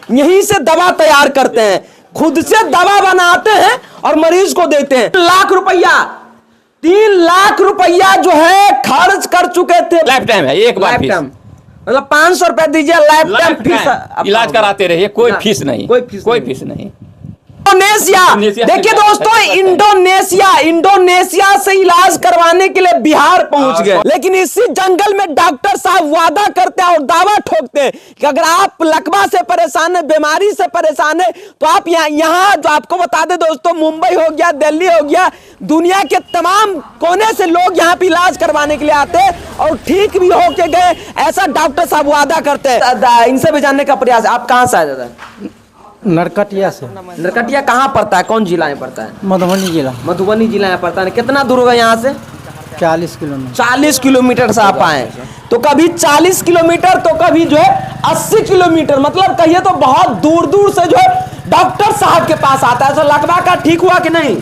यहीं से दवा तैयार करते हैं, खुद से दवा बनाते हैं और मरीज को देते हैं। 3 लाख रुपया जो है खर्च कर चुके थे। लाइफ टाइम है, एक बार फीस, मतलब 500 रुपए दीजिए लाइफ फीस, इलाज कराते रहिए, कोई फीस नहीं, कोई फीस नहीं। इंडोनेशिया, देखिए दोस्तों, इंडोनेशिया से इलाज करवाने के लिए बिहार पहुंच गए। लेकिन इसी जंगल में डॉक्टर साहब वादा करते हैं और दावा ठोकते हैं कि अगर आप लकवा से परेशान है, बीमारी से परेशान है, तो आप यहाँ जो आपको बता दें दोस्तों, मुंबई हो गया, दिल्ली हो गया, दुनिया के तमाम कोने से लोग यहाँ पे इलाज करवाने के लिए आते हैं और ठीक भी होके गए, ऐसा डॉक्टर साहब वादा करते हैं। इनसे भी जानने का प्रयास। आप कहाँ से आए दादा? नरकटिया से। नरकटिया कहाँ पड़ता है, कौन जिला में पड़ता है? मधुबनी जिला। मधुबनी जिला में पड़ता है। कितना दूर होगा यहाँ से? 40 किलोमीटर। 40 किलोमीटर से आप आए, तो कभी 40 किलोमीटर तो कभी जो है 80 किलोमीटर, मतलब कहिए तो बहुत दूर दूर से जो है डॉक्टर साहब के पास आता है। ऐसा लकवा का ठीक हुआ कि नहीं?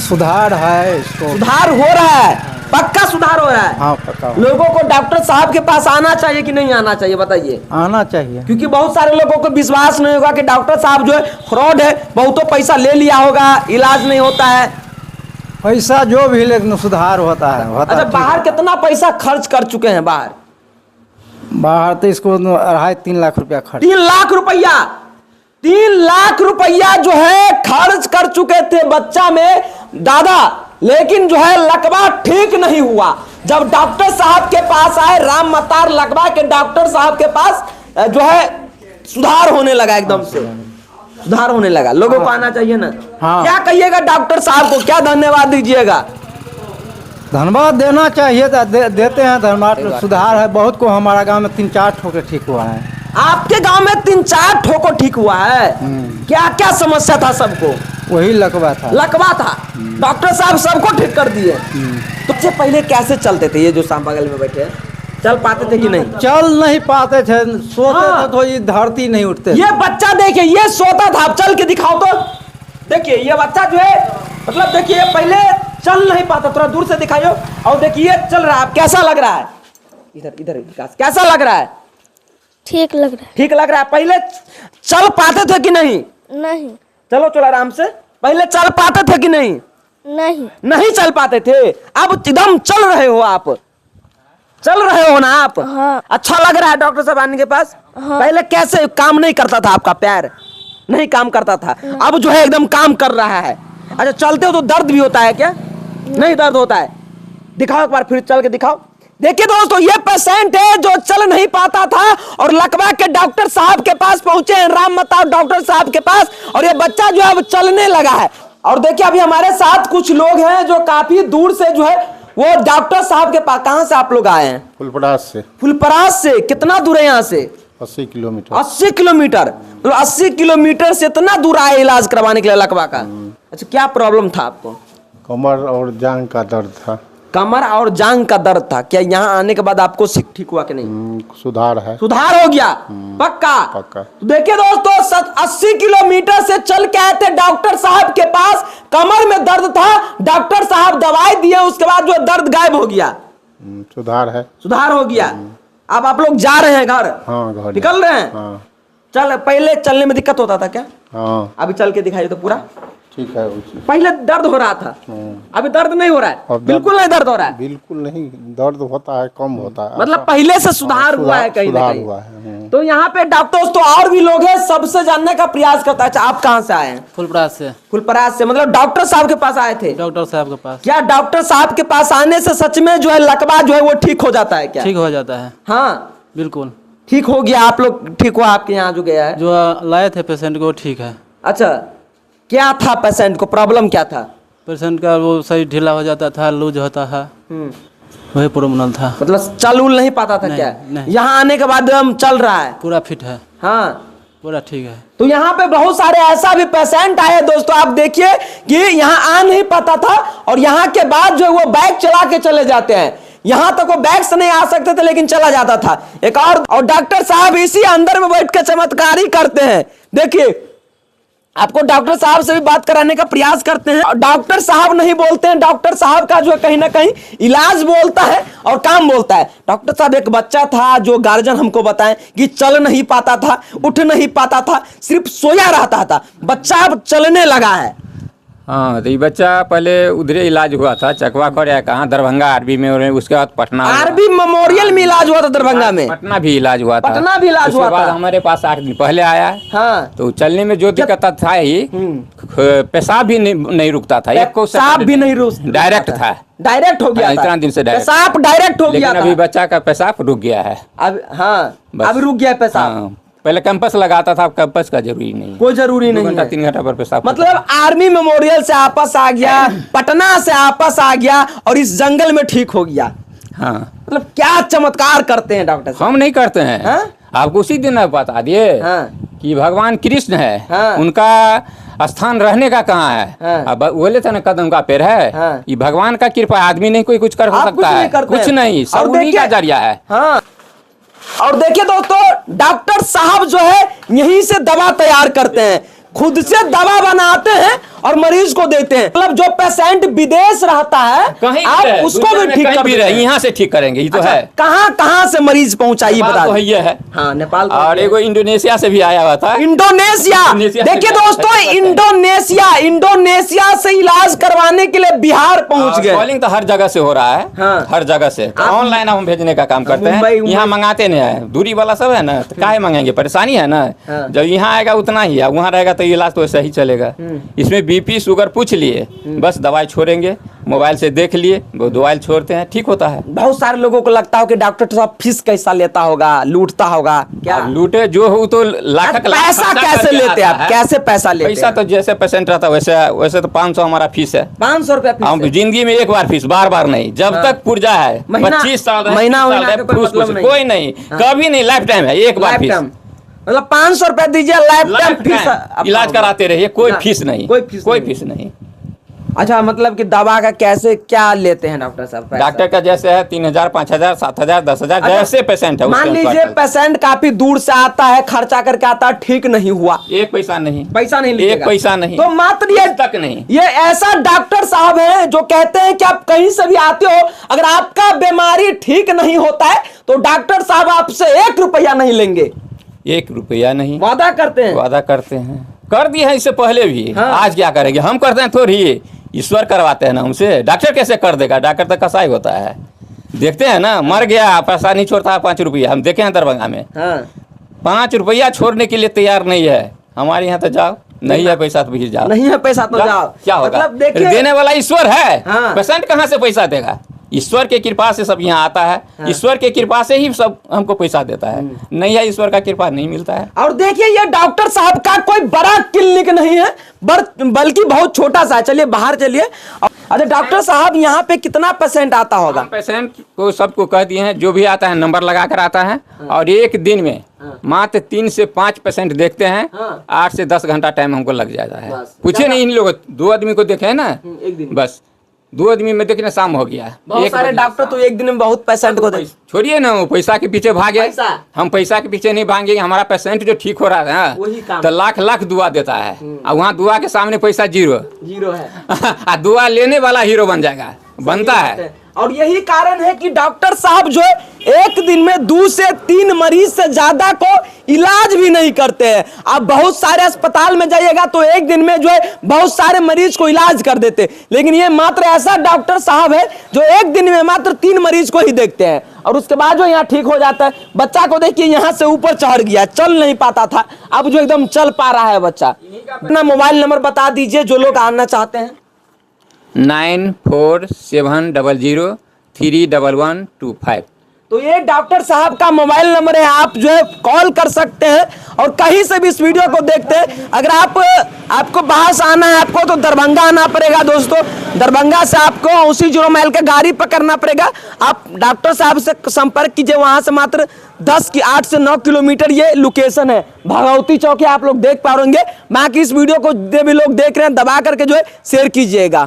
सुधार है, सुधार हो रहा है, पक्का सुधार हो रहा है। हाँ पक्का। लोगों को डॉक्टर साहब के पास आना चाहिए कि नहीं आना चाहिए, बताइए? आना चाहिए, क्योंकि बहुत सारे लोगों को विश्वास नहीं होगा कि डॉक्टर साहब जो है फ्रॉड है, बहुतों पैसा ले लिया होगा, इलाज नहीं होता है। पैसा जो भी, लेकिन सुधार होता है। अच्छा, बाहर कितना पैसा खर्च कर चुके हैं? बाहर तो इसको 2.5-3 लाख रुपया खर्च। 3 लाख रुपया, 3 लाख रुपया जो है खर्च कर चुके थे बच्चा में दादा, लेकिन जो है लकवा ठीक नहीं हुआ। जब डॉक्टर साहब के पास आए, राम मतार लकवा के डॉक्टर साहब के पास जो है सुधार होने लगा, एकदम से सुधार होने लगा। लोगों को आना चाहिए ना। हाँ। क्या कहिएगा डॉक्टर साहब को, क्या धन्यवाद दीजिएगा? धन्यवाद देना चाहिए, देते हैं धन्यवाद। सुधार है बहुत को, हमारा गांव में 3-4 ठोके ठीक हुआ है। आपके गांव में 3-4 ठोको ठीक हुआ है? क्या क्या समस्या था सबको? वही लकवा था। लकवा था, डॉक्टर साहब सबको ठीक कर दिए। तो सबसे पहले कैसे चलते थे? ये जो साम बगल में बैठे हैं, चल पाते थे कि नहीं? चल नहीं पाते थे, सोते थे तो ये धरती नहीं उठते। ये बच्चा देखिए, ये सोता था, चल के दिखाओ तो। देखिए ये बच्चा जो है, मतलब देखिए पहले चल नहीं पाता, थोड़ा दूर से दिखाइयो। और देखिए चल रहा है, कैसा लग रहा है? इधर इधर कैसा लग रहा है? ठीक लग रहा है। ठीक लग रहा है। पहले चल पाते थे कि नहीं? नहीं। चलो चलो आराम से। पहले चल पाते थे कि नहीं? नहीं। नहीं चल पाते थे। अब एकदम चल रहे हो आप, चल रहे हो ना आप? हाँ। अच्छा लग रहा है डॉक्टर साहब आने के पास? हाँ। पहले कैसे काम नहीं करता था आपका पैर? नहीं काम करता था, अब जो है एकदम काम कर रहा है। अच्छा, चलते हो तो दर्द भी होता है क्या? नहीं दर्द होता है। दिखाओ एक बार, फिर चल के दिखाओ। देखिए दोस्तों, ये पेशेंट है जो चल नहीं पाता था और लकवा के डॉक्टर साहब के पास पहुंचे हैं, राम मतार डॉक्टर साहब के पास, और ये बच्चा जो है अब चलने लगा है। और देखिए अभी हमारे साथ कुछ लोग हैं जो काफी दूर से जो है वो डॉक्टर साहब के पास। कहां से आप लोग आए हैं? फुलपरास से। फुलपरास से? कितना दूर है यहाँ से? 80 किलोमीटर। 80 किलोमीटर, तो 80 किलोमीटर से इतना दूर आए इलाज करवाने के लिए लकवा का। अच्छा, क्या प्रॉब्लम था आपको? कमर और जांघ का दर्द था। कमर और जांघ का दर्द था। क्या यहाँ आने के बाद आपको ठीक हुआ कि नहीं? सुधार है। सुधार हो गया? पक्का? पक्का। तो देखिए दोस्तों, 80 किलोमीटर से चल के आए थे डॉक्टर साहब के पास, कमर में दर्द था, डॉक्टर साहब दवाई दिए, उसके बाद जो दर्द गायब हो गया। सुधार है। सुधार हो गया। अब आप लोग जा रहे हैं घर? हाँ, घर निकल रहे हैं? हाँ। चल, पहले चलने में दिक्कत होता था क्या? हाँ। अभी चल के दिखाइए तो पूरा। ठीक है। पहले दर्द हो रहा था, अभी दर्द नहीं हो रहा है? बिल्कुल नहीं दर्द हो रहा है? बिल्कुल नहीं, दर्द होता है, कम होता है, मतलब पहले से सुधार हुआ है कहीं ना कहीं। तो यहाँ पे डॉक्टर दोस्तों और भी लोग हैं, सबसे जानने का प्रयास करता है। आप कहाँ से आए हैं? फुलपरास से। फुलपरास से, मतलब डॉक्टर साहब के पास आए थे? डॉक्टर साहब के पास। क्या डॉक्टर साहब के पास आने से सच में जो है लकवा जो है वो ठीक हो जाता है क्या? ठीक हो जाता है। हाँ बिल्कुल ठीक हो गया। आप लोग ठीक हुआ? आपके यहाँ जो गया है, जो लाए थे पेशेंट को, ठीक है। अच्छा, क्या था पेशेंट को, प्रॉब्लम क्या था? पेशेंट का वो सही ढीला हो जाता था, लूज होता है, वही प्रॉब्लम था। मतलब चल उल नहीं पाता था? नहीं, क्या नहीं। यहाँ आने के बाद हम चल रहा है, पूरा फिट है। हाँ पूरा ठीक है। तो यहाँ पे बहुत सारे ऐसा भी पेशेंट आए दोस्तों, आप देखिए कि यहाँ आ नहीं पाता था और यहाँ के बाद जो है वो बैग चला के चले जाते हैं। यहाँ तक वो बैग से नहीं आ सकते थे लेकिन चला जाता था। एक और डॉक्टर साहब इसी अंदर में बैठ के चमत्कारी करते हैं। देखिए आपको डॉक्टर साहब से भी बात कराने का प्रयास करते हैं, डॉक्टर साहब नहीं बोलते हैं, डॉक्टर साहब का जो है कहीं ना कहीं इलाज बोलता है और काम बोलता है। डॉक्टर साहब, एक बच्चा था जो गार्जियन हमको बताएं कि चल नहीं पाता था, उठ नहीं पाता था, सिर्फ सोया रहता था, बच्चा अब चलने लगा है। हाँ, तो ये बच्चा पहले उधरे इलाज हुआ था, चकवा कर या कहाँ, दरभंगा आरबी में, और उसके बाद पटना आरबी मेमोरियल में इलाज हुआ था, दरभंगा में, पटना भी इलाज हुआ था, पटना भी इलाज हुआ उसके बाद था। हमारे पास 8 दिन पहले आया। हाँ, तो चलने में जो दिक्कत था ही, पेशाब भी नहीं रुकता था, पेशाब भी नहीं रुक, डायरेक्ट था, डायरेक्ट हो गया था, इतना दिन से पेशाब डायरेक्ट हो गया था। अभी बच्चा का पेशाब रुक गया है अब। हाँ, अब रुक गया पेशाब। हाँ, पहले कैंपस लगाता था, अब कैंपस का जरूरी नहीं, कोई जरूरी नहीं है, 3 घंटा पर पेशाब। मतलब आर्मी मेमोरियल से आपस आ गया, पटना से आपस आ गया और इस जंगल में ठीक हो गया। हाँ, मतलब क्या चमत्कार करते हैं डॉक्टर साहब। हम नहीं करते हैं। हाँ? आपको उसी दिन बता दिए हाँ। कि भगवान कृष्ण है। हाँ। उनका स्थान रहने का कहाँ है। हाँ। अब बोले थे ना, कदम का पेड़ है। हाँ। ये भगवान का कृपा, आदमी नहीं कोई कुछ कर आप सकता है, कुछ नहीं, और सब उन्हीं का देखिए- जरिया है। हाँ, और देखिए दोस्तों, डॉक्टर साहब जो है यहीं से दवा तैयार करते हैं, खुद से दवा बनाते हैं और मरीज को देते हैं। मतलब जो पेशेंट विदेश रहता है, कहीं आप भी रहे, उसको दुनिया भी में ठीक कहीं कर भी देते रहे, हैं। यहाँ से ठीक करेंगे, ये तो अच्छा, है। कहाँ से मरीज पहुंचा ये बता तो दें। ये है। हाँ, नेपाल और एगो इंडोनेशिया से भी आया हुआ था। इंडोनेशिया। इंडोनेशिया से देखिए भी दोस्तों, आया था। इंडोनेशिया से इलाज करवाने के लिए बिहार पहुंच गए। कॉलिंग तो हर जगह से हो रहा है। हाँ। हर जगह से ऑनलाइन हम भेजने का काम करते हैं, मुंबई- यहाँ मंगाते नहीं है, दूरी वाला सब है ना, तो काहे मंगाएंगे, परेशानी है ना। हाँ। जब यहाँ आएगा उतना ही है, वहाँ रहेगा तो इलाज तो वैसा ही चलेगा। इसमें बीपी शुगर पूछ लिए, बस दवाई छोड़ेंगे, मोबाइल से देख लिए, वो दवाई छोड़ते हैं, ठीक होता है। बहुत सारे लोगों को लगता हो कि डॉक्टर साहब फीस कैसा लेता होगा, लूटता होगा क्या। अब लूटे जो हो तो लाख पैसा कैसे लेते हैं आप, कैसे पैसा लेते पैसा हैं? तो जैसे पेशेंट रहता है वैसे तो 500 हमारा फीस है। 500 रुपया फीस हम है। जिंदगी में एक बार फीस, बार बार नहीं, जब हाँ। तक पुर्जा है, महीना- 25 साल रहे, महीना 30 साल का रहे, कोई फूस मतलब फूस, नहीं। कोई नहीं, हाँ। कभी नहीं, लाइफ टाइम है, एक बार लाइफ फीस। टाइम। मतलब 500 रुपया दीजिए, life time life fees time इलाज कराते रहिए, कोई ना, फीस नहीं, कोई फीस कोई नहीं। फीस नहीं। अच्छा, मतलब कि दवा का कैसे क्या लेते हैं डॉक्टर साहब पैसा? डॉक्टर का जैसे है 3000, 5000, 7000, 10,000, जैसे पेशेंट है मान उसके लीजिए अनुसार। पेशेंट काफी दूर से आता है, खर्चा करके आता है, ठीक नहीं हुआ, एक पैसा नहीं, पैसा नहीं लीजिएगा। एक पैसा नहीं, तो मात्र ये तक नहीं। ये ऐसा डॉक्टर साहब है जो कहते हैं कि आप कहीं से भी आते हो, अगर आपका बीमारी ठीक नहीं होता है तो डॉक्टर साहब आपसे 1 रुपया नहीं लेंगे। 1 रुपया नहीं, वादा करते हैं। वादा करते हैं, कर दिए हैं इससे पहले भी। हाँ। आज क्या करेंगे, हम करते हैं थोड़ी, ईश्वर करवाते हैं ना हमसे। डॉक्टर कैसे कर देगा, डॉक्टर तो कसाई होता है। देखते हैं ना, मर गया, पैसा नहीं छोड़ता है 5 रुपया, हम देखे हैं दरभंगा में। हाँ। 5 रुपया छोड़ने के लिए तैयार नहीं है। हमारे यहाँ तो जाओ, नहीं है पैसा तो भी जाओ, नहीं है पैसा तो जाओ। क्या होगा। मतलब देखिए, देने वाला ईश्वर है। हाँ। पेशेंट कहाँ से पैसा देगा, ईश्वर के कृपा से सब यहाँ आता है। हाँ। ईश्वर के कृपा से ही सब हमको पैसा देता है, नहीं है ईश्वर का कृपा नहीं मिलता है। और देखिए, ये डॉक्टर साहब का कोई बड़ा क्लिनिक नहीं है, बल्कि बहुत छोटा सा है। चलिए बाहर चलिए। अच्छा डॉक्टर साहब, यहाँ पे कितना पेशेंट आता होगा? हम पेशेंट को सबको कह दिए हैं, जो भी आता है नंबर लगा कर आता है। और एक दिन में मात्र 3 से 5 पेशेंट देखते हैं। हाँ। 8 से 10 घंटा टाइम हमको लग जाता है। बस। पूछे नहीं इन लोगों, 2 आदमी को देखे है ना, एक दिन। बस 2 आदमी में देखने शाम हो गया। बहुत एक सारे बजे डॉक्टर तो एक दिन में बहुत पेशेंट को देख। छोड़िए ना, वो पैसा के पीछे भागे। पैसा? हम पैसा के पीछे नहीं भागेंगे, हमारा पेशेंट जो ठीक हो रहा है वही काम। तो लाख लाख दुआ देता है, और वहाँ दुआ के सामने पैसा 0। जीरो है। और दुआ लेने वाला हीरो बन जाएगा, बनता है। और यही कारण है कि डॉक्टर साहब जो है एक दिन में 2 से 3 मरीज से ज्यादा को इलाज भी नहीं करते हैं। आप बहुत सारे अस्पताल में जाइएगा तो एक दिन में जो है बहुत सारे मरीज को इलाज कर देते हैं, लेकिन ये मात्र ऐसा डॉक्टर साहब है जो एक दिन में मात्र 3 मरीज को ही देखते हैं और उसके बाद जो यहाँ ठीक हो जाता है। बच्चा को देखिए, यहाँ से ऊपर चढ़ गया, चल नहीं पाता था, अब जो एकदम चल पा रहा है बच्चा। अपना मोबाइल नंबर बता दीजिए जो लोग आना चाहते हैं। 9470031125। तो ये डॉक्टर साहब का मोबाइल नंबर है, आप जो है कॉल कर सकते हैं और कहीं से भी इस वीडियो को देखते हैं। अगर आपको बाहर से आना है आपको तो दरभंगा आना पड़ेगा दोस्तों। दरभंगा से आपको उसी 0 माइल का गाड़ी पकड़ना पड़ेगा। आप डॉक्टर साहब से संपर्क कीजिए, वहां से मात्र 8 से 9 किलोमीटर ये लोकेशन है। भगवती चौक है, आप लोग देख पा रहे होंगे। बाकी इस वीडियो को जो भी लोग देख रहे हैं दबा करके जो है शेयर कीजिएगा।